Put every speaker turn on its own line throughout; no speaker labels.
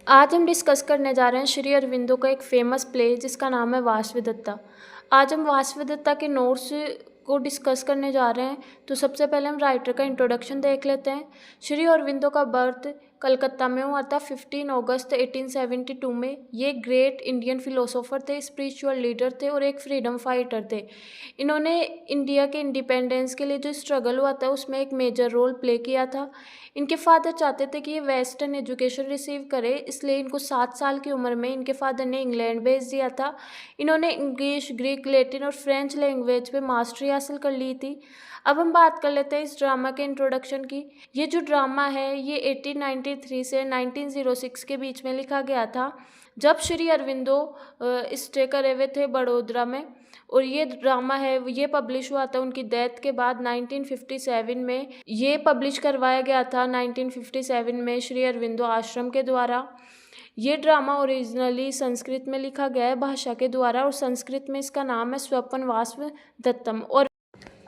आज हम डिस्कस करने जा रहे हैं श्री अरविंदो का एक फेमस प्ले जिसका नाम है वासवदत्ता। आज हम वासवदत्ता के नोट्स को डिस्कस करने जा रहे हैं। तो सबसे पहले हम राइटर का इंट्रोडक्शन देख लेते हैं। श्री अरविंदो का बर्थ कलकत्ता में हुआ था 15 अगस्त 1872 में। ये ग्रेट इंडियन फिलोसोफर थे, स्पिरिचुअल लीडर थे और एक फ्रीडम फाइटर थे। इन्होंने इंडिया के इंडिपेंडेंस के लिए जो स्ट्रगल हुआ था उसमें एक मेजर रोल प्ले किया था। इनके फादर चाहते थे कि ये वेस्टर्न एजुकेशन रिसीव करे, इसलिए इनको 7 साल की उम्र में इनके फादर ने इंग्लैंड भेज दिया था। इन्होंने इंग्लिश, ग्रीक, लैटिन और फ्रेंच लैंग्वेज पे मास्टरी हासिल कर ली थी। अब हम बात कर लेते हैं इस ड्रामा के इंट्रोडक्शन की। ये जो ड्रामा है ये 1893 से 1906 के बीच में लिखा गया था, जब श्री अरविंदो स्टे करे हुए थे बड़ौदा में। और ये ड्रामा है ये पब्लिश हुआ था उनकी डेथ के बाद 1957 में। ये पब्लिश करवाया गया था 1957 में श्री अरविंदो आश्रम के द्वारा। ये ड्रामा ओरिजिनली संस्कृत में लिखा गया है भाषा के द्वारा, और संस्कृत में इसका नाम है स्वपन वासवदत्तम। और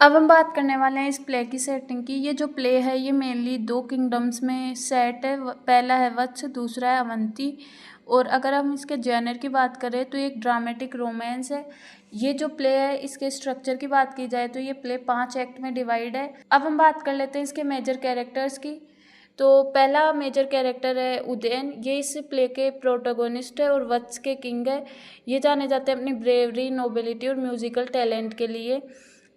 अब हम बात करने वाले हैं इस प्ले की सेटिंग की। ये जो प्ले है ये मेनली 2 किंगडम्स में सेट है। पहला है वत्स, दूसरा है अवंती। और अगर हम इसके जेनर की बात करें तो एक ड्रामेटिक रोमांस है। ये जो प्ले है इसके स्ट्रक्चर की बात की जाए तो ये प्ले 5 एक्ट में डिवाइड है। अब हम बात कर लेते हैं इसके मेजर कैरेक्टर्स की। तो पहला मेजर कैरेक्टर है उदयन। ये इस प्ले के प्रोटोगोनिस्ट है और वत्स के किंग है। ये जाने जाते हैं अपनी ब्रेवरी, नोबिलिटी और म्यूजिकल टैलेंट के लिए।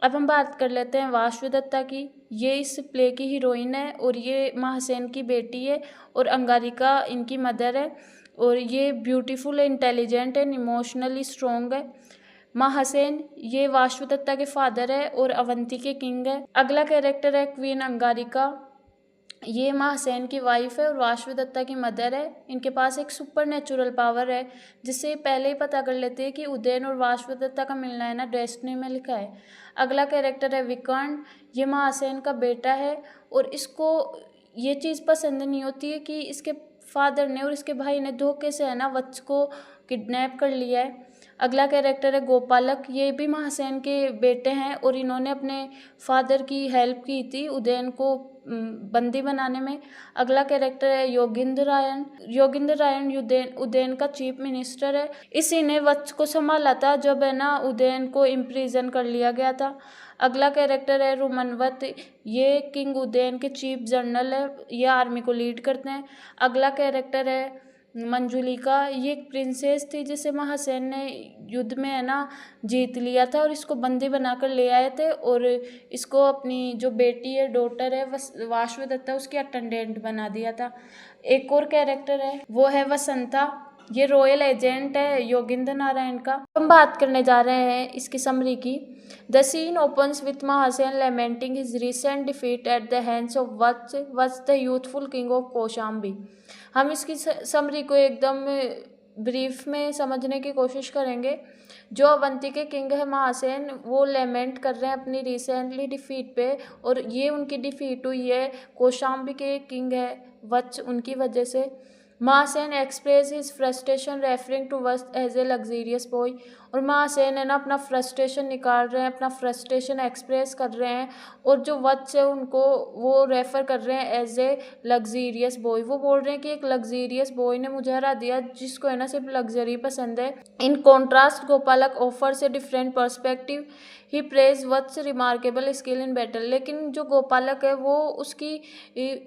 अब हम बात कर लेते हैं वासवदत्ता की। ये इस प्ले की हीरोइन है और ये महासेन की बेटी है और अंगारिका इनकी मदर है। और ये beautiful, intelligent and emotionally strong है। महासेन ये वासवदत्ता के फादर है और अवंती के किंग है। अगला कैरेक्टर है क्वीन अंगारिका। ये महासेन की वाइफ है और वासवदत्ता की मदर है। इनके पास एक सुपर नेचुरल पावर है जिससे पहले ही पता कर लेते हैं कि उदयन और वासवदत्ता का मिलना है ना डेस्टिनी में लिखा है। अगला कैरेक्टर है विकर्ण। ये महासेन का बेटा है और इसको ये चीज़ पसंद नहीं होती है कि इसके फादर ने और इसके भाई ने धोखे से है ना वत्स को किडनैप कर लिया है। अगला कैरेक्टर है गोपालक। ये भी महासेन के बेटे हैं और इन्होंने अपने फादर की हेल्प की थी उदयन को बंदी बनाने में। अगला कैरेक्टर है योगिंद्र रायन। योगिंद्र रायन उदयन का चीफ मिनिस्टर है। इसी ने वत्स को संभाला था जब है ना उदयन को इम्प्रिजन कर लिया गया था। अगला कैरेक्टर है रुमनवत। ये किंग उदयन के चीफ जनरल है, ये आर्मी को लीड करते हैं। अगला कैरेक्टर है मंजुलिका। ये एक प्रिंसेस थी जिसे महासेन ने युद्ध में है ना जीत लिया था और इसको बंदी बनाकर ले आए थे और इसको अपनी जो बेटी है, डॉटर है वासवदत्ता, उसकी अटेंडेंट बना दिया था। एक और कैरेक्टर है वो है वसंता। ये रॉयल एजेंट है योगिंद्र नारायण का। हम बात करने जा रहे हैं इसकी समरी की। The scene opens with Mahasen lamenting his recent defeat at the hands of Vats the youthful king of Kaushambi. हम इसकी समरी को एकदम ब्रीफ में समझने की कोशिश करेंगे। जो अवंती के किंग है महासेन, वो लेमेंट कर रहे हैं अपनी रिसेंटली डिफीट पे, और ये उनकी डिफीट हुई है कौशाम्बी के किंग है वत्स, उनकी वजह से। Mahasen expresses his frustration referring to Vatsa as a luxurious boy. और महासेन है ना अपना फ्रस्ट्रेशन निकाल रहे हैं, अपना फ्रस्ट्रेशन एक्सप्रेस कर रहे हैं, और जो वत्स है उनको वो रेफ़र कर रहे हैं एज ए लग्जीरियस बॉय। वो बोल रहे हैं कि एक लग्जीरियस बॉय ने मुझे हरा दिया जिसको है ना सिर्फ लग्जरी पसंद है। In contrast Gopalak offers a different perspective. He praise Vatsa remarkable skill in battle. लेकिन जो गोपालक है वो उसकी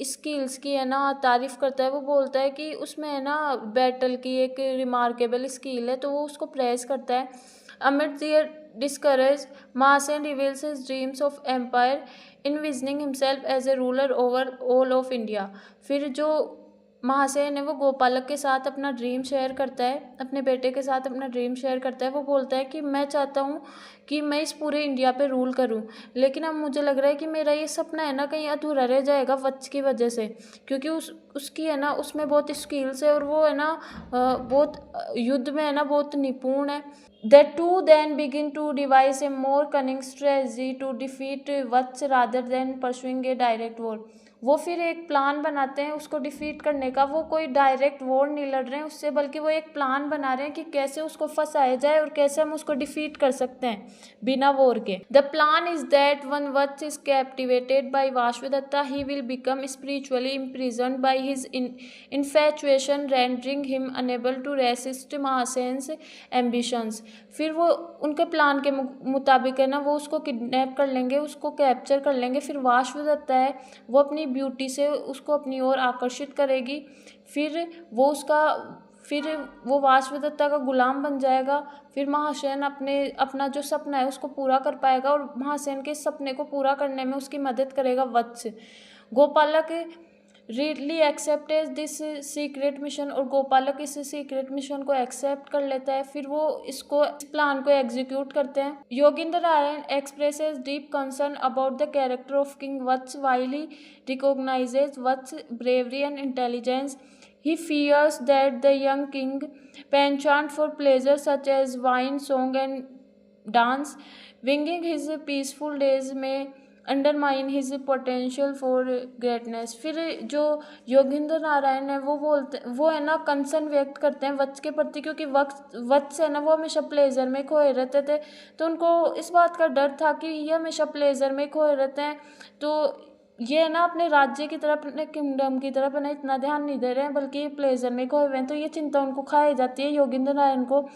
स्किल्स की है ना तारीफ़ करता है। वो बोलता है कि उसमें है ना बैटल की एक रिमार्केबल स्किल है, तो वो उसको प्रेज करता है। Amid their discourse Mahasena reveals his dreams of empire, envisioning himself as a ruler over all of India. फिर जो महासेन है वो गोपालक के साथ अपना ड्रीम शेयर करता है, अपने बेटे के साथ अपना ड्रीम शेयर करता है। वो बोलता है कि मैं चाहता हूँ कि मैं इस पूरे इंडिया पे रूल करूँ, लेकिन अब मुझे लग रहा है कि मेरा ये सपना है ना कहीं अधूरा रह जाएगा वत्स की वजह से, क्योंकि उसकी है ना उसमें बहुत स्किल्स है और वो है ना बहुत युद्ध में है ना बहुत निपुण है। The two then begin to devise a more cunning strategy to defeat Vats rather than pursuing a direct war. वो फिर एक प्लान बनाते हैं उसको डिफीट करने का। वो कोई डायरेक्ट वॉर नहीं लड़ रहे हैं उससे, बल्कि वो एक प्लान बना रहे हैं कि कैसे उसको फंसाया जाए और कैसे हम उसको डिफीट कर सकते हैं बिना वॉर के। The plan is that one Vatsa is captivated by Vasudatta he will become spiritually imprisoned by his infatuation, rendering him unable to resist Mahasena's ambitions. फिर वो उनके प्लान के मुताबिक है ना वो उसको किडनैप कर लेंगे, उसको कैप्चर कर लेंगे। फिर वासुदत्ता है वो अपनी ब्यूटी से उसको अपनी ओर आकर्षित करेगी। फिर वो वासुदत्ता का गुलाम बन जाएगा। फिर महासेन अपना जो सपना है उसको पूरा कर पाएगा और महासेन के सपने को पूरा करने में उसकी मदद करेगा Vatsa. Gopalak readily accepted this secret mission, और गोपालक इस सीक्रेट मिशन को एक्सेप्ट कर लेता है। फिर वो इस प्लान को एग्जीक्यूट करते हैं। Yogendra Narayan expresses deep concern about the character of king Vatsa while he recognizes Vats' bravery and intelligence. He fears that the young king, penchant for pleasure such as wine, song, and dance, winging his peaceful days, may undermine his potential for greatness. फिर जो योगेंद्र नारायण है वो है ना concern व्यक्त करते हैं वत्स के प्रति, क्योंकि वत्स है ना वो हमेशा प्लेजर में खोए रहते थे। तो उनको इस बात का डर था कि ये हमेशा प्लेजर में खोए रहते हैं, तो ये है ना अपने राज्य की तरफ, अपने किंगडम की तरफ है ना इतना ध्यान नहीं दे रहे हैं, बल्कि प्लेजर में खोए हुए हैं। तो ये चिंता उनको खाई जाती है योगेंद्र नारायण को।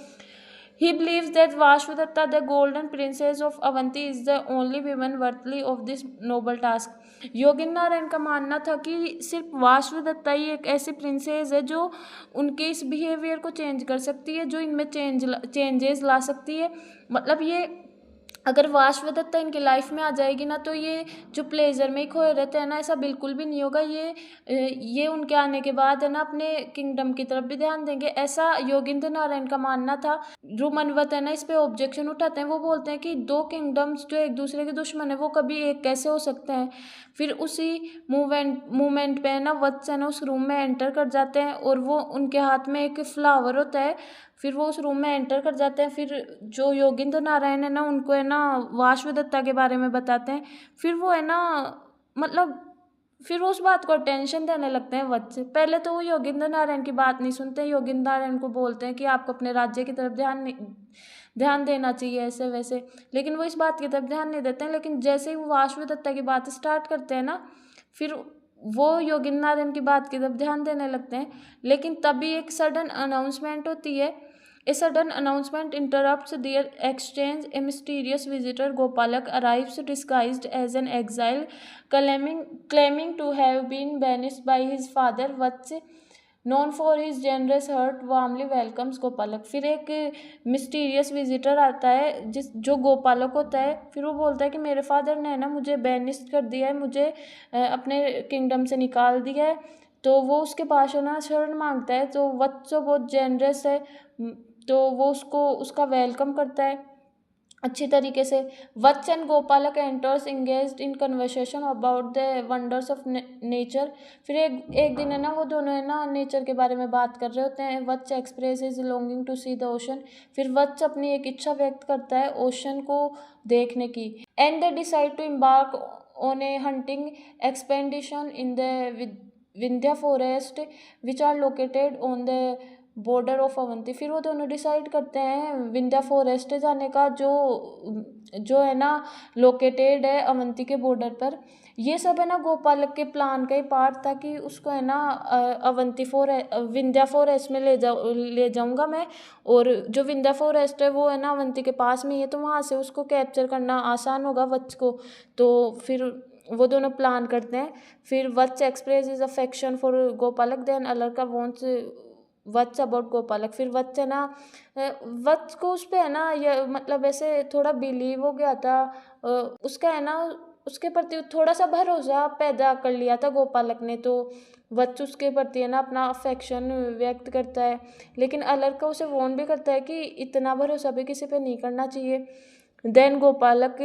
He believes that Vashudatta, the golden princess of Avanti, is the only woman worthy of this noble task. Yogendra Narayan का मानना था कि सिर्फ वासुदत्ता ही एक ऐसी प्रिंसेस है जो उनके इस बिहेवियर को चेंज कर सकती है, जो इनमें चेंजेस ला सकती है। मतलब ये अगर वासुदत्ता इनकी लाइफ में आ जाएगी ना तो ये जो प्लेजर में ही खोए रहते हैं ना ऐसा बिल्कुल भी नहीं होगा। ये उनके आने के बाद है ना अपने किंगडम की तरफ भी ध्यान देंगे, ऐसा योगेंद्र नारायण का मानना था। जो मनवत है ना इस पे ऑब्जेक्शन उठाते हैं, वो बोलते हैं कि दो किंगडम्स जो एक दूसरे के दुश्मन है वो कभी एक कैसे हो सकते हैं। फिर उसी मूवमेंट पे है ना वत्स है ना उस रूम में एंटर कर जाते हैं और वो उनके हाथ में एक फ्लावर होता है। फिर वो उस रूम में एंटर कर जाते हैं। फिर जो योगेंद्र नारायण है ना उनको है ना वासुदत्ता के बारे में बताते हैं। फिर वो है ना मतलब फिर वो उस बात को अटेंशन देने लगते हैं वत्स। पहले तो वो योगेंद्र नारायण की बात नहीं सुनते, योगेंद्र नारायण को बोलते हैं कि आपको अपने राज्य की तरफ ध्यान देना चाहिए ऐसे वैसे, लेकिन वो इस बात की तरफ ध्यान नहीं देते हैं। लेकिन जैसे ही वो वासुदत्ता की बात स्टार्ट करते हैं ना फिर वो योगेंद्र नारायण की बात की तरफ ध्यान देने लगते हैं। लेकिन तभी एक सडन अनाउंसमेंट होती है। A sudden announcement interrupts their exchange. A mysterious visitor, Gopalak, arrives disguised as an exile, claiming to have been banished by his father. Vats, known for his generous heart, warmly welcomes Gopalak. फिर एक mysterious visitor आता है जो गोपालक होता है। फिर वो बोलता है कि मेरे फादर ने ना मुझे बैनिश कर दिया है, मुझे अपने किंगडम से निकाल दिया है। तो वो उसके पास ना शरण मांगता है। तो वत्स बहुत जेनरस है तो वो उसका वेलकम करता है अच्छी तरीके से। Vatsa and Gopalak enters engaged in conversation about the wonders of nature. फिर एक दिन है ना वो दोनों है ना नेचर के बारे में बात कर रहे होते हैं। Vatsa express his longing to see the ocean. फिर वत्स अपनी एक इच्छा व्यक्त करता है ओशन को देखने की। And they decide to embark on a hunting expedition in the Vindhya forest which are located on the border of Avanti. फिर वो दोनों डिसाइड करते हैं विंध्या फॉरेस्ट जाने का, जो है ना लोकेटेड है अवंती के बॉर्डर पर। ये सब है ना गोपालक के प्लान का ही पार्ट था कि उसको है ना विंध्या फॉरेस्ट में ले जाऊंगा मैं, और जो विंध्या फॉरेस्ट है वो है ना अवंती के पास में ही है, तो वहाँ से उसको कैप्चर करना आसान होगा वत्स को। तो फिर वो दोनों प्लान करते हैं। फिर Vatsa express his affection for Gopalak, then Alka wants Vatsa about Gopalak. फिर वत्स है ना वत्स को उस पर है ना ये मतलब ऐसे थोड़ा बिलीव हो गया था, उसका है ना उसके प्रति थोड़ा सा भरोसा पैदा कर लिया था गोपालक ने। तो वत्स उसके प्रति है ना अपना अफेक्शन व्यक्त करता है, लेकिन अलका उसे वार्न भी करता है कि इतना भरोसा भी किसी पे नहीं करना चाहिए। Then Gopalak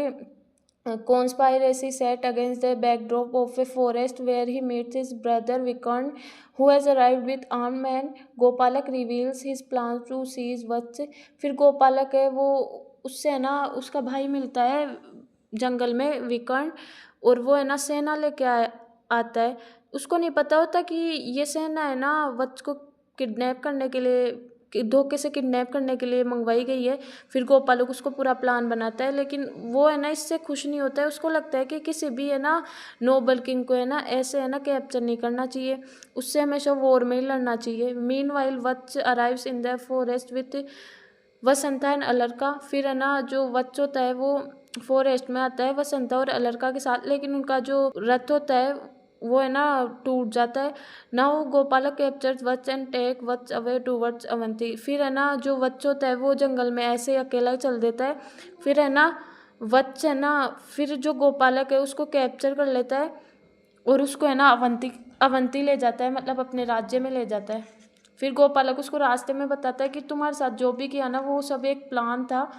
conspiracy set against the backdrop of a forest where he meets his brother Vikant, who has arrived with armed men. Gopalak reveals his plans to seize Vats. फिर गोपालक है वो उससे है ना उसका भाई मिलता है जंगल में विकर्ण, और वो है ना सेना लेके आता है, उसको नहीं पता होता कि ये सेना है ना वत्स को किडनैप करने के लिए, धोखे से किडनैप करने के लिए मंगवाई गई है। फिर गोपालक उसको पूरा प्लान बनाता है, लेकिन वो है ना इससे खुश नहीं होता है। उसको लगता है कि किसी भी है ना नोबल किंग को है ना ऐसे है ना कैप्चर नहीं करना चाहिए, उससे हमेशा वॉर में ही लड़ना चाहिए। Meanwhile Vatsa arrives in the forest with Vasanta and Alarka. फिर है ना जो वत्स होता है वो फॉरेस्ट में आता है वसंता और अलर्का के साथ, लेकिन उनका जो रथ होता है वो है ना टूट जाता है। Now Gopalak captures Vatsa and take Vatsa away towards Avanti. फिर है ना जो वत्स होता है वो जंगल में ऐसे ही अकेला ही चल देता है। फिर है ना वत्स है ना फिर जो गोपालक है उसको कैप्चर कर लेता है और उसको है ना अवंती ले जाता है, मतलब अपने राज्य में ले जाता है। फिर गोपालक उसको रास्ते में बताता है कि तुम्हारे साथ जो भी किया ना वो सब एक प्लान था,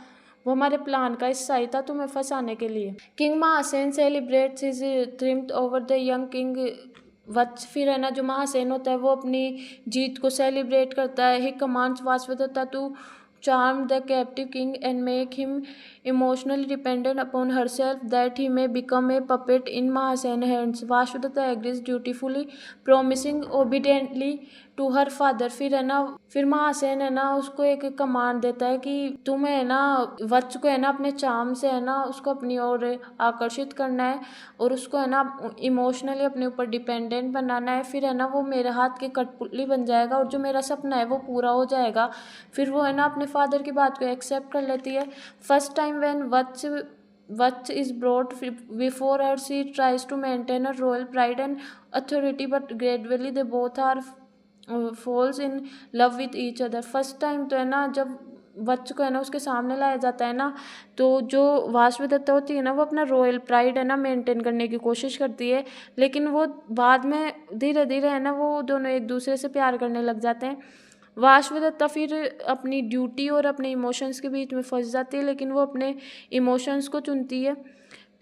वो हमारे प्लान का हिस्सा ही था तुम्हें फंसाने के लिए। King Mahasena celebrates his triumph over the young king Vatsa. फिर है ना जो महासेन होता है वो अपनी जीत को सेलिब्रेट करता है। He commands Vasavadatta to charm the captive king and make him emotionally dependent upon herself that he may become a puppet in Mahasen hands. Vasudhata agrees dutifully, promising obediently to her father. फिर है ना फिर महासेन है ना उसको एक command देता है कि तुम्हें है ना वत्स को है ना अपने चार्म से है ना उसको अपनी ओर आकर्षित करना है और उसको है ना इमोशनली अपने ऊपर डिपेंडेंट बनाना है। फिर है ना वो मेरे हाथ की कठपुतली बन जाएगा और जो मेरा सपना है वो पूरा हो जाएगा। फिर वो है ना अपने फादर की बात को एक्सेप्ट कर लेती है। First time when Vatsa is brought before her, she tries to maintain her royal pride and authority, but gradually they both are falls in love with each other. First time तो है ना जब वत्स को है ना उसके सामने लाया जाता है ना, तो जो वासवदत्ता होती है ना वो अपना रॉयल प्राइड है ना मेंटेन करने की कोशिश करती है, लेकिन वो बाद में धीरे धीरे है ना वो दोनों एक दूसरे से प्यार करने लग जाते हैं। वासवदत्ता फिर अपनी ड्यूटी और अपने इमोशंस के बीच में फंस जाती है, लेकिन वो अपने इमोशंस को चुनती है।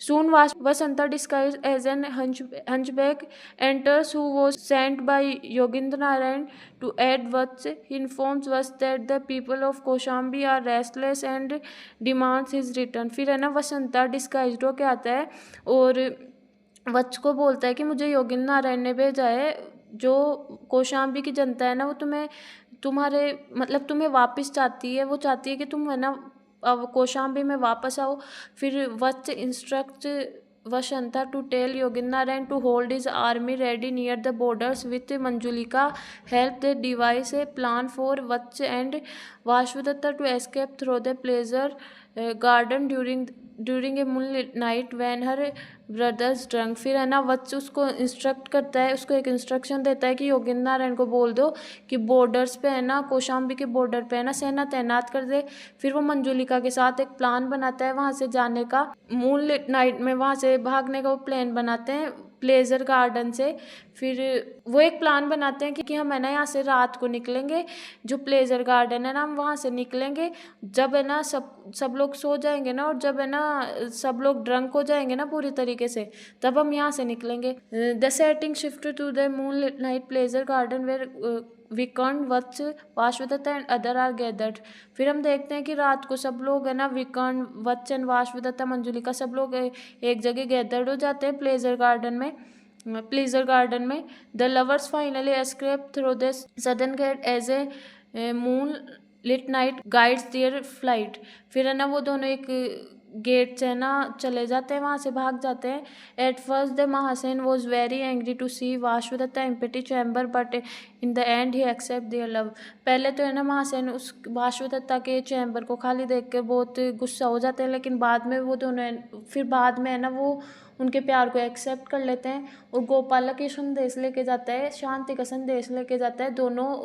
Soon Vasanta, disguised as an hunchback, enters, who was sent by Yogindra Narayan to aid Vats. He informs Vats that the people of Koshambi are restless and demands his return. फिर है ना Vasanta disguised होके आता है और वत्स को बोलता है कि मुझे योगिंद्र नारायण ने भेजा है, जो कौशाम्बी की जनता है ना वो तुम्हें वापस चाहती है, वो चाहती है कि तुम है ना अब कौशाम्बी में वापस आओ। फिर Vatsa instruct Vasanta to tell Yogindra Narayan to hold his army ready near the borders with Manjulika help they devise a plan for Vatsa and Vasavadatta to escape through the pleasure garden during a moon night when her brothers drunk. फिर है ना वत्स उसको instruct करता है, उसको एक instruction देता है कि योगिंद्र नारायण को बोल दो कि बॉर्डर्स पे है ना कौशाम्बी के बॉर्डर पे है ना सेना तैनात कर दे। फिर वो मंजुलिका के साथ एक प्लान बनाता है वहाँ से जाने का, मून नाइट में वहाँ से भागने का वो प्लान बनाते हैं प्लेजर गार्डन से। फिर वो एक प्लान बनाते हैं कि हम है ना यहाँ से रात को निकलेंगे, जो प्लेजर गार्डन है ना हम वहाँ से निकलेंगे जब है ना सब लोग सो जाएंगे ना, और जब है ना सब लोग ड्रंक हो जाएंगे ना पूरी तरीके से, तब हम यहाँ से निकलेंगे। The setting shift to the moon night pleasure garden where Vikarna Vatsa Vasavadatta and other are gathered. फिर हम देखते हैं कि रात को सब लोग है ना विकर्ण वत्स एंड वासवदत्ता मंजुलिका सब लोग एक जगह गैदर्ड हो जाते हैं प्लेजर गार्डन में। The lovers finally escape through the southern gate as a moon lit night guides their flight. फिर है ना वो दोनों एक गेट से है ना चले जाते हैं, वहाँ से भाग जाते हैं। At first the Mahasen was very angry to see Vasavadatta empty chamber, but in the end he accept their love. पहले तो है ना महासेन उस वासवदत्ता के चैम्बर को खाली देख के बहुत गुस्सा हो जाते हैं, लेकिन बाद में वो दोनों फिर बाद में है ना वो उनके प्यार को एक्सेप्ट कर लेते हैं और गोपालक ये संदेश लेके जाता है, शांति का संदेश लेके जाता है दोनों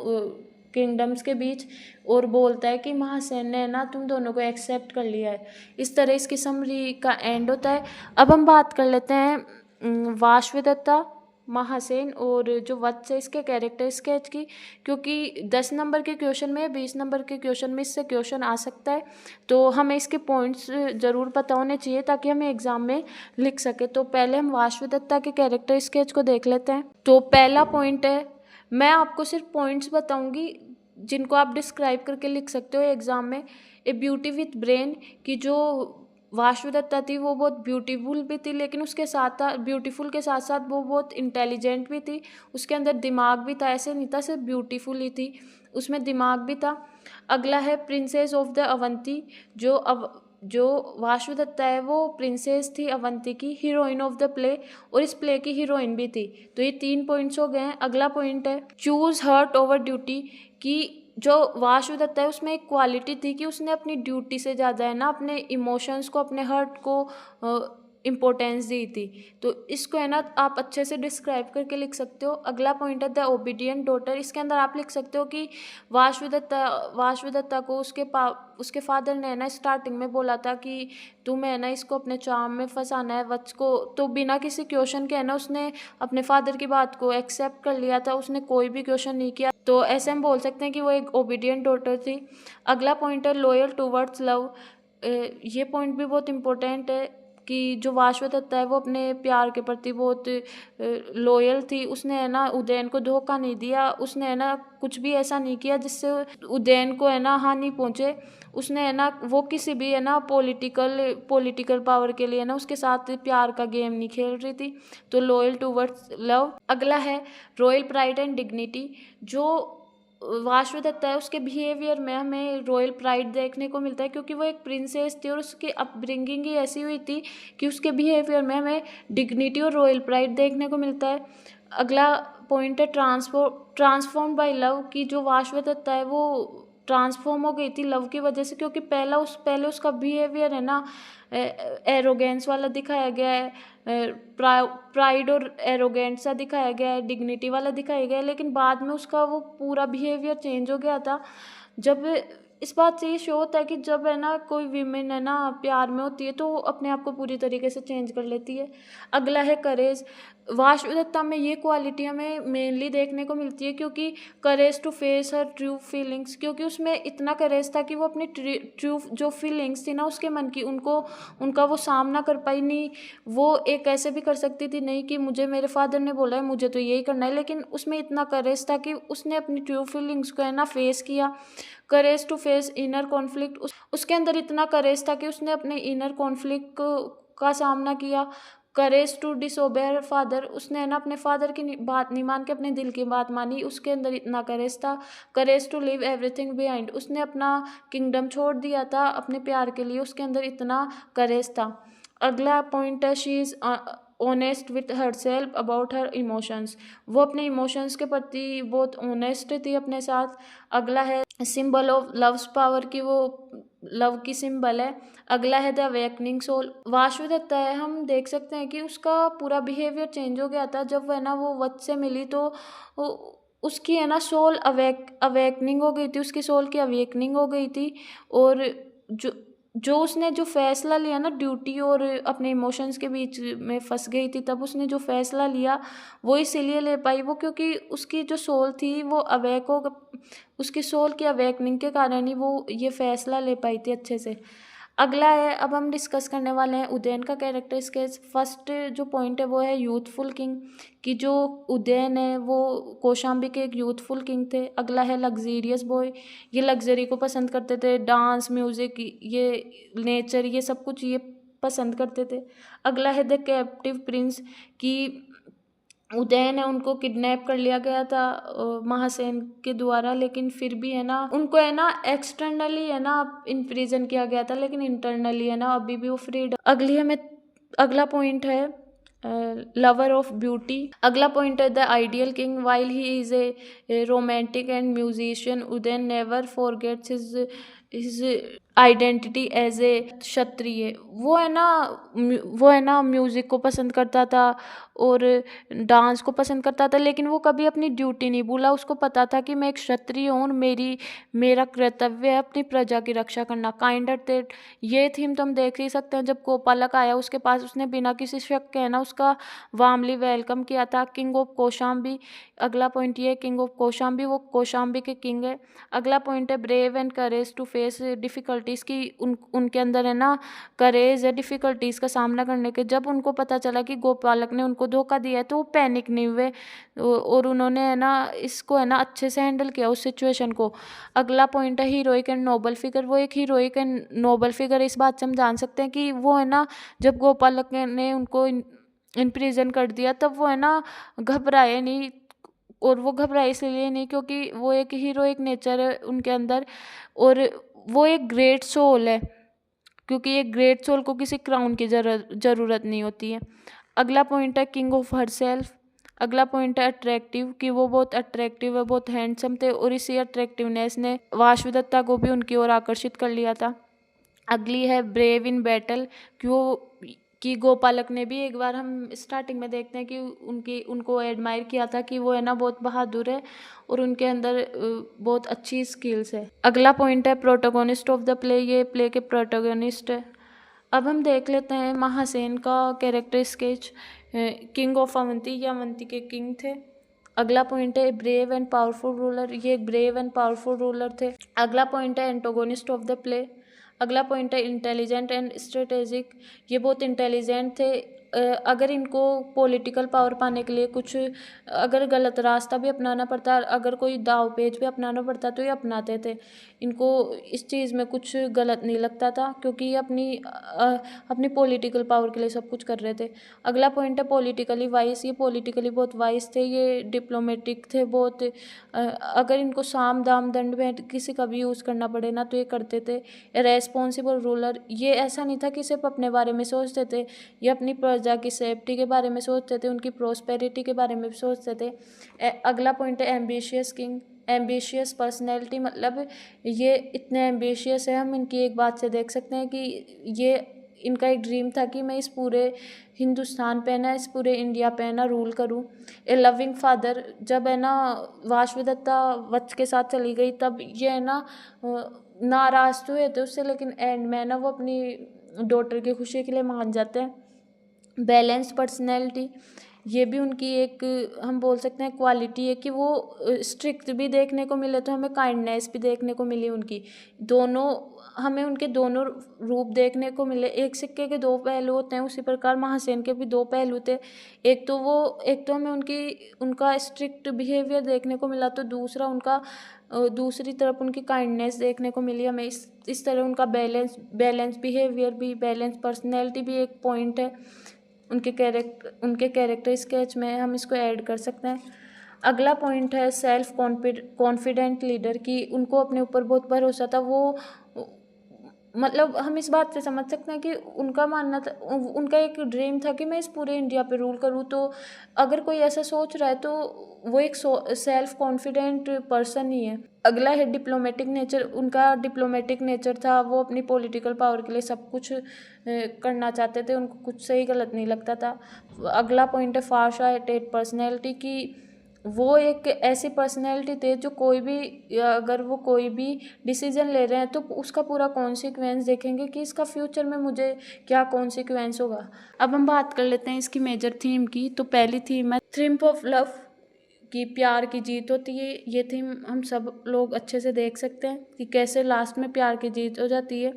किंगडम्स के बीच, और बोलता है कि महासेन ने ना तुम दोनों को एक्सेप्ट कर लिया है। इस तरह इसकी समरी का एंड होता है। अब हम बात कर लेते हैं वासवदत्ता, महासेन और जो वत्स है इसके कैरेक्टर स्केच की, क्योंकि 10 नंबर के क्वेश्चन में 20 नंबर के क्वेश्चन में इससे क्वेश्चन आ सकता है, तो हमें इसके पॉइंट्स ज़रूर पता होने चाहिए ताकि हमें एग्जाम में लिख सके। तो पहले हम वासवदत्ता के कैरेक्टर स्केच को देख लेते हैं। तो पहला पॉइंट है, मैं आपको सिर्फ पॉइंट्स बताऊंगी जिनको आप डिस्क्राइब करके लिख सकते हो एग्ज़ाम में। ए ब्यूटी विथ ब्रेन, की जो वाशुदत्ता थी वो बहुत ब्यूटीफुल भी थी, लेकिन उसके साथ ब्यूटीफुल के साथ साथ वो बहुत इंटेलिजेंट भी थी। उसके अंदर दिमाग भी था, ऐसे नहीं था सिर्फ ब्यूटीफुल ही थी, उसमें दिमाग भी था। अगला है प्रिंसेस ऑफ द अवंती। जो वाशुदत्ता है वो प्रिंसेस थी अवंती की, हीरोइन ऑफ द प्ले, और इस प्ले की हीरोइन भी थी। तो ये 3 पॉइंट्स हो गए हैं। अगला पॉइंट है चूज हर्ट ओवर ड्यूटी। कि जो वाशुदत्ता है उसमें एक क्वालिटी थी कि उसने अपनी ड्यूटी से ज़्यादा है ना अपने इमोशंस को, अपने हर्ट को इम्पोर्टेंस दी थी। तो इसको है ना आप अच्छे से डिस्क्राइब करके लिख सकते हो। अगला पॉइंट है द ओबीडियंट डॉटर। इसके अंदर आप लिख सकते हो कि वाशुदत्ता को उसके फादर ने है ना स्टार्टिंग में बोला था कि तुम्हें है ना इसको अपने चार्म में फंसाना है वत्स को, तो बिना किसी क्वेश्चन के है ना उसने अपने फादर की बात को एक्सेप्ट कर लिया था, उसने कोई भी क्वेश्चन नहीं किया। तो ऐसे हम बोल सकते हैं कि वो एक ओबीडियंट डॉटर थी। अगला पॉइंट है लॉयल टूवर्ड्स लव। ये पॉइंट भी बहुत इंपॉर्टेंट है कि जो वाशुदत्ता है वो अपने प्यार के प्रति बहुत लॉयल थी। उसने है ना उदयन को धोखा नहीं दिया, उसने है ना कुछ भी ऐसा नहीं किया जिससे उदयन को है ना हानि पहुँचे। उसने है ना वो किसी भी है ना पॉलिटिकल पावर के लिए ना उसके साथ प्यार का गेम नहीं खेल रही थी। तो लॉयल टूवर्ड्स लव। अगला है रॉयल प्राइड एंड डिग्निटी। जो वाशुदत्ता है उसके बिहेवियर में हमें रॉयल प्राइड देखने को मिलता है, क्योंकि वो एक प्रिंसेस थी और उसकी अपब्रिंगिंग ही ऐसी हुई थी कि उसके बिहेवियर में हमें डिग्निटी और रॉयल प्राइड देखने को मिलता है। अगला पॉइंट है ट्रांसफॉर्म बाय लव। की जो वाशुदत्ता है वो ट्रांसफॉर्म हो गई थी लव की वजह से, क्योंकि पहले उसका बिहेवियर है ना एरोगेंस वाला दिखाया गया है, प्राइड और एरोगेंट सा दिखाया गया है, डिग्निटी वाला दिखाया गया है, लेकिन बाद में उसका वो पूरा बिहेवियर चेंज हो गया था। जब इस बात से ये शो होता है कि जब है ना कोई वीमेन है ना प्यार में होती है तो वो अपने आप को पूरी तरीके से चेंज कर लेती है। अगला है करेज। वाशुदत्ता में ये क्वालिटी हमें मेनली देखने को मिलती है, क्योंकि courage to face her true feelings, क्योंकि उसमें इतना करेज था कि वो अपनी ट्रू जो फीलिंग्स थी ना उसके मन की उनका वो सामना कर पाई नहीं। वो एक ऐसे भी कर सकती थी नहीं कि मुझे मेरे फादर ने बोला है मुझे तो यही करना है, लेकिन उसमें इतना करेज था कि उसने अपनी ट्रू फीलिंग्स को है ना फेस किया। Courage to face inner conflict. उसके अंदर इतना करेज था कि उसने अपने इनर कॉन्फ्लिक्ट का सामना किया। Courage to disobey her father. उसने है ना अपने फादर की बात नहीं मान के अपने दिल की बात मानी, उसके अंदर इतना करेज था। Courage to leave everything behind. उसने अपना किंगडम छोड़ दिया था अपने प्यार के लिए, उसके अंदर इतना करेज था। अगला पॉइंट है she is honest with her self about her emotions. वो अपने इमोशंस के प्रति बहुत ऑनेस्ट थी अपने साथ। अगला है सिंबल ऑफ लव्स पावर। की वो लव की सिंबल है। अगला है द अवेकनिंग सोल। वाशुदत्ता है हम देख सकते हैं कि उसका पूरा बिहेवियर चेंज हो गया था जब वह ना वो वत्स से मिली, तो उसकी है ना सोल अवेकनिंग हो गई थी, उसकी सोल की अवेकनिंग हो गई थी। और जो उसने जो फैसला लिया ना ड्यूटी और अपने इमोशंस के बीच में फंस गई थी, तब उसने जो फैसला लिया वो इसीलिए ले पाई वो क्योंकि उसकी जो सोल थी वो उसकी सोल की अवेकनिंग के कारण ही वो ये फैसला ले पाई थी अच्छे से। अगला है अब हम डिस्कस करने वाले हैं उदयन का कैरेक्टर स्केच। फर्स्ट जो पॉइंट है वो है यूथफुल किंग। कि जो उदयन है वो कौशाम्बी के एक यूथफुल किंग थे। अगला है लग्जीरियस बॉय। ये लग्जरी को पसंद करते थे, डांस म्यूज़िक ये नेचर ये सब कुछ ये पसंद करते थे। अगला है द कैप्टिव प्रिंस। कि उदयन है उनको किडनैप कर लिया गया था महासेन के द्वारा, लेकिन फिर भी है ना उनको है ना एक्सटर्नली है ना इम्प्रिजन किया गया था, लेकिन इंटरनली है ना अभी भी वो फ्रीडम। अगला पॉइंट है लवर ऑफ ब्यूटी। अगला पॉइंट है the ideal king. While he is a romantic and musician, Udayan never forgets his identity as a Kshatriya. वो है ना म्यूज़िक को पसंद करता था और डांस को पसंद करता था, लेकिन वो कभी अपनी ड्यूटी नहीं भूला। उसको पता था कि मैं एक क्षत्रिय हूँ और मेरा कर्तव्य है अपनी प्रजा की रक्षा करना। Kind hearted. ये थीम तो हम देख ही सकते हैं जब गोपालक आया उसके पास, उसने बिना किसी शक के है ना उसका वार्मली वेलकम किया था। King of Kaushambi. अगला पॉइंट ये किंग ऑफ कौशाम्बी, वो कौशाम्बी के किंग है। अगला पॉइंट है brave and courage to face face difficulties की उनके अंदर है ना करेज है डिफ़िकल्टीज़ का सामना करने के। जब उनको पता चला कि गोपालक ने उनको धोखा दिया है तो वो पैनिक नहीं हुए और उन्होंने है ना इसको है ना अच्छे से हैंडल किया उस सिचुएशन को। अगला पॉइंट है हीरोइक एंड नोबल फिगर। वो एक हीरोइक एंड नोबल फिगर इस बात से हम जान सकते हैं कि वो है ना जब गोपालक ने उनको इन प्रिजन कर दिया तब वो है ना घबराए नहीं। और वो घबराए इसलिए नहीं क्योंकि वो एक हीरोइक नेचर है उनके अंदर और वो एक ग्रेट सोल है, क्योंकि एक ग्रेट सोल को किसी क्राउन की ज़रूरत नहीं होती है। अगला पॉइंट है किंग ऑफ हर सेल्फ। अगला पॉइंट है अट्रैक्टिव, कि वो बहुत अट्रैक्टिव है, बहुत हैंडसम थे और इसी अट्रैक्टिवनेस ने वासुदत्ता को भी उनकी ओर आकर्षित कर लिया था। अगली है ब्रेव इन बैटल, कि गोपालक ने भी एक बार हम स्टार्टिंग में देखते हैं कि उनको एडमायर किया था कि वो है ना बहुत बहादुर है और उनके अंदर बहुत अच्छी स्किल्स है। अगला पॉइंट है प्रोटोगोनिस्ट ऑफ द प्ले, ये प्ले के प्रोटोगोनिस्ट है। अब हम देख लेते हैं महासेन का character sketch. King of Avanti, ये अवंती के किंग थे। अगला पॉइंट है ब्रेव एंड पावरफुल रूलर, ये ब्रेव एंड पावरफुल रूलर थे। अगला पॉइंट है एंटोगोनिस्ट ऑफ द प्ले। अगला पॉइंट है इंटेलिजेंट एंड स्ट्रेटेजिक, ये बहुत इंटेलिजेंट थे। अगर इनको पॉलिटिकल पावर पाने के लिए कुछ अगर गलत रास्ता भी अपनाना पड़ता, अगर कोई दाव पेच भी अपनाना पड़ता तो ये अपनाते थे। इनको इस चीज़ में कुछ गलत नहीं लगता था क्योंकि ये अपनी पॉलिटिकल पावर के लिए सब कुछ कर रहे थे। अगला पॉइंट है पॉलिटिकली वाइज, ये पॉलिटिकली बहुत वाइज थे, ये डिप्लोमेटिक थे बहुत। अगर इनको साम दाम दंड में किसी का भी यूज़ करना पड़े ना तो ये करते थे। रेस्पॉन्सिबल रूलर, ये ऐसा नहीं था कि सिर्फ अपने बारे में सोचते थे, ये अपनी प्रजा की सेफ्टी के बारे में सोचते थे, उनकी प्रोस्पेरिटी के बारे में भी सोचते थे। अगला पॉइंट है एम्बिशियस किंग, एम्बिशियस पर्सनैलिटी, मतलब ये इतने एम्बिशियस है, हम इनकी एक बात से देख सकते हैं कि ये इनका एक ड्रीम था कि मैं इस पूरे हिंदुस्तान पे ना, इस पूरे इंडिया पे ना रूल करूं। ए लविंग फादर, जब है ना वासुदत्ता वत्स के साथ चली गई तब ये है ना नाराज तो हुए थे उससे, लेकिन एंड में ना वो अपनी डॉटर की खुशी के लिए मान जाते हैं। बैलेंस पर्सनैलिटी, ये भी उनकी एक हम बोल सकते हैं क्वालिटी है कि वो स्ट्रिक्ट भी देखने को मिले तो हमें काइंडनेस भी देखने को मिली उनकी। दोनों हमें उनके दोनों रूप देखने को मिले। एक सिक्के के दो पहलू होते हैं, उसी प्रकार महासेन के भी दो पहलू थे। एक तो हमें उनका स्ट्रिक्ट बिहेवियर देखने को मिला, तो दूसरी तरफ उनकी काइंडनेस देखने को मिली हमें। इस तरह उनका बैलेंस बिहेवियर भी, बैलेंस पर्सनैलिटी भी एक पॉइंट है उनके कैरेक्टर स्केच में, हम इसको ऐड कर सकते हैं। अगला पॉइंट है सेल्फ कॉन्फिडेंट लीडर, की उनको अपने ऊपर बहुत भरोसा था। वो मतलब हम इस बात से समझ सकते हैं कि उनका मानना था, उनका एक ड्रीम था कि मैं इस पूरे इंडिया पे रूल करूँ। तो अगर कोई ऐसा सोच रहा है तो वो एक सेल्फ कॉन्फिडेंट पर्सन ही है। अगला है डिप्लोमेटिक नेचर, उनका डिप्लोमेटिक नेचर था, वो अपनी पॉलिटिकल पावर के लिए सब कुछ करना चाहते थे, उनको कुछ सही गलत नहीं लगता था। अगला पॉइंट है फार-साइटेड पर्सनैलिटी, की वो एक ऐसी पर्सनैलिटी थे जो अगर वो कोई भी डिसीजन ले रहे हैं तो उसका पूरा कॉन्सिक्वेंस देखेंगे कि इसका फ्यूचर में मुझे क्या कॉन्सिक्वेंस होगा। अब हम बात कर लेते हैं इसकी मेजर थीम की। तो पहली थीम है ट्रिम्प ऑफ लव, कि प्यार की जीत होती है। ये थीम हम सब लोग अच्छे से देख सकते हैं कि कैसे लास्ट में प्यार की जीत हो जाती है।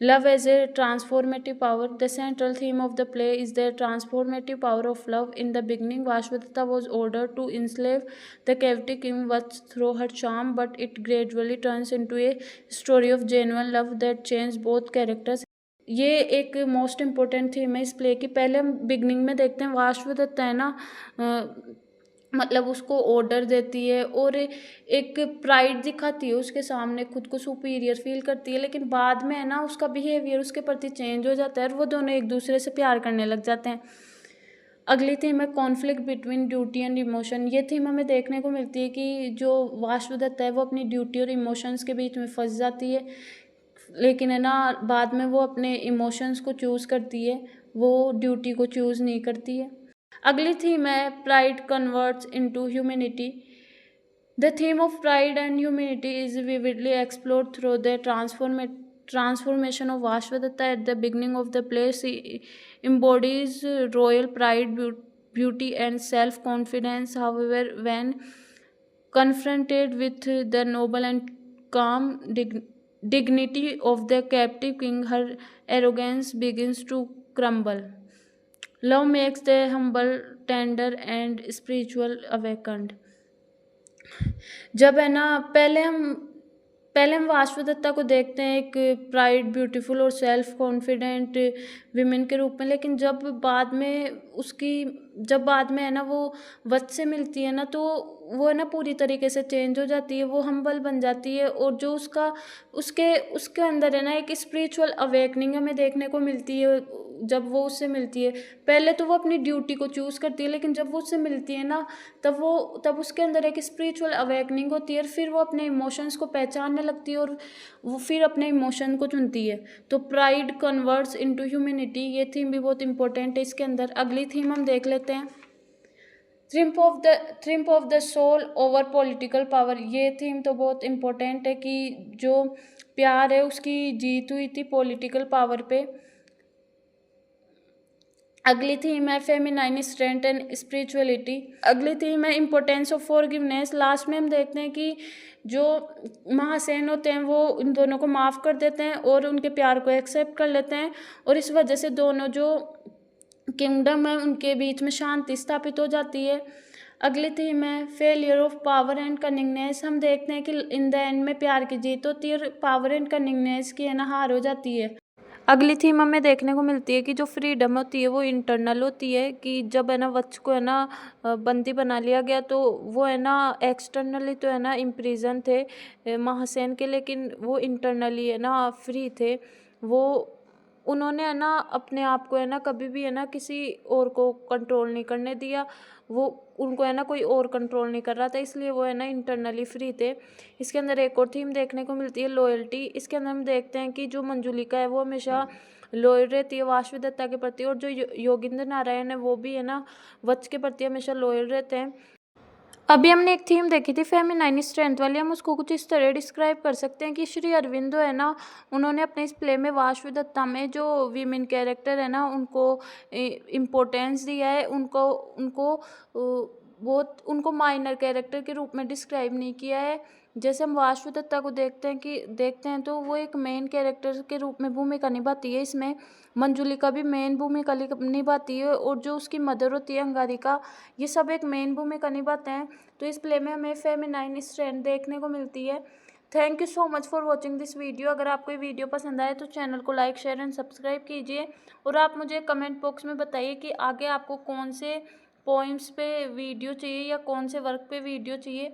Love as a transformative power. The central theme of the play is the transformative power of love. In the beginning, Vashvatata was ordered to enslave the captive king Vats through her charm, but it gradually turns into a story of genuine love that changed both characters. ये एक most important theme है इस play की। पहले हम beginning में देखते हैं वासुदत्ता है ना मतलब उसको ऑर्डर देती है और एक प्राइड दिखाती है उसके सामने, खुद को सुपीरियर फील करती है, लेकिन बाद में है ना उसका बिहेवियर उसके प्रति चेंज हो जाता है और वो दोनों एक दूसरे से प्यार करने लग जाते हैं। अगली थीम है conflict between duty and emotion. ये थीम हमें देखने को मिलती है कि जो वासुदत्ता है वो अपनी ड्यूटी और इमोशंस के बीच में फंस जाती है, लेकिन है ना बाद में वो अपने इमोशंस को चूज़ करती है, वो ड्यूटी को चूज़ नहीं करती है। अगली थीम है pride converts into humanity. The theme of pride and humanity is vividly explored through the transformation of Vashvadatta at the beginning of the play. She embodies royal pride, beauty and self-confidence. However, when confronted with the noble and calm dignity of the captive king, her arrogance begins to crumble. Love makes the humble tender and spiritual awakened. जब है ना पहले हम वासुदेवता को देखते हैं एक pride, beautiful और सेल्फ कॉन्फिडेंट विमेन के रूप में, लेकिन जब बाद में है ना वो वत्स से मिलती है ना, तो वो है ना पूरी तरीके से चेंज हो जाती है, वो हम्बल बन जाती है, और जो उसके उसके अंदर है ना एक स्पिरिचुअल अवेकनिंग हमें देखने को मिलती है जब वो उससे मिलती है। पहले तो वो अपनी ड्यूटी को चूज़ करती है, लेकिन जब वो उससे मिलती है ना, तब उसके अंदर एक स्पिरिचुअल अवेकनिंग होती है, और फिर वो अपने इमोशंस को पहचानने लगती है, और वो फिर अपने इमोशन को चुनती है। तो प्राइड कन्वर्ट्स इनटू ह्यूमैनिटी, ये थीम भी बहुत इंपॉर्टेंट है इसके अंदर। अगली थीम हम देख लेते हैं, triumph of the soul over political power. ये थीम तो बहुत इम्पोर्टेंट है कि जो प्यार है उसकी जीत हुई थी पॉलिटिकल पावर पे। अगली थीम है फेमिनाइन स्ट्रेंथ एंड स्पिरिचुअलिटी। अगली थीम है इम्पोर्टेंस ऑफ फॉरगिवनेस। लास्ट में हम देखते हैं कि जो महासेन होते हैं वो इन दोनों को माफ़ कर देते हैं और उनके प्यार को एक्सेप्ट कर लेते हैं, और इस वजह से दोनों जो किंगडम है उनके बीच में शांति स्थापित हो जाती है। अगली थीम है failure of power and cunningness. हम देखते हैं कि इन द एंड में प्यार की जीत होती है और पावर एंड कनिंगनेस की है ना हार हो जाती है। अगली थीम हमें देखने को मिलती है कि जो फ्रीडम होती है वो इंटरनल होती है, कि जब है ना वत्स को है ना बंदी बना लिया गया, तो वो है ना एक्सटर्नली तो है ना इम्प्रिजन थे महासेन के, लेकिन वो इंटरनली है ना फ्री थे। वो उन्होंने है ना अपने आप को है ना कभी भी है ना किसी और को कंट्रोल नहीं करने दिया, वो उनको है ना कोई और कंट्रोल नहीं कर रहा था, इसलिए वो है ना इंटरनली फ्री थे। इसके अंदर एक और थीम देखने को मिलती है लॉयल्टी। इसके अंदर हम देखते हैं कि जो मंजुलिका है वो हमेशा लॉयल रहती है वासुदेवता के प्रति, और जो योगिंद्र नारायण है वो भी है ना वत्स के प्रति हमेशा लॉयल रहते हैं। अभी हमने एक थीम देखी थी फेमिनाइन स्ट्रेंथ वाली, हम उसको कुछ इस तरह डिस्क्राइब कर सकते हैं कि श्री अरविंदो है ना, उन्होंने अपने इस प्ले में वासुदेवता में जो वीमेन कैरेक्टर है ना उनको इम्पोर्टेंस दिया है, उनको माइनर कैरेक्टर के रूप में डिस्क्राइब नहीं किया है। जैसे हम वासुदेवता को देखते हैं तो वो एक मेन कैरेक्टर के रूप में भूमिका निभाती है, इसमें मंजुलिका भी मेन भूमिका निभाती है, और जो उसकी मदर होती है अंगारिका, ये सब एक मेन भूमिका निभाते हैं। तो इस प्ले में हमें फेमिनाइन स्ट्रेंथ देखने को मिलती है। Thank you so much for watching this video. अगर आपको ये वीडियो पसंद आए तो चैनल को लाइक, शेयर एंड सब्सक्राइब कीजिए, और आप मुझे कमेंट बॉक्स में बताइए कि आगे आपको कौन से पॉइंट्स पे वीडियो चाहिए या कौन से वर्क पे वीडियो चाहिए।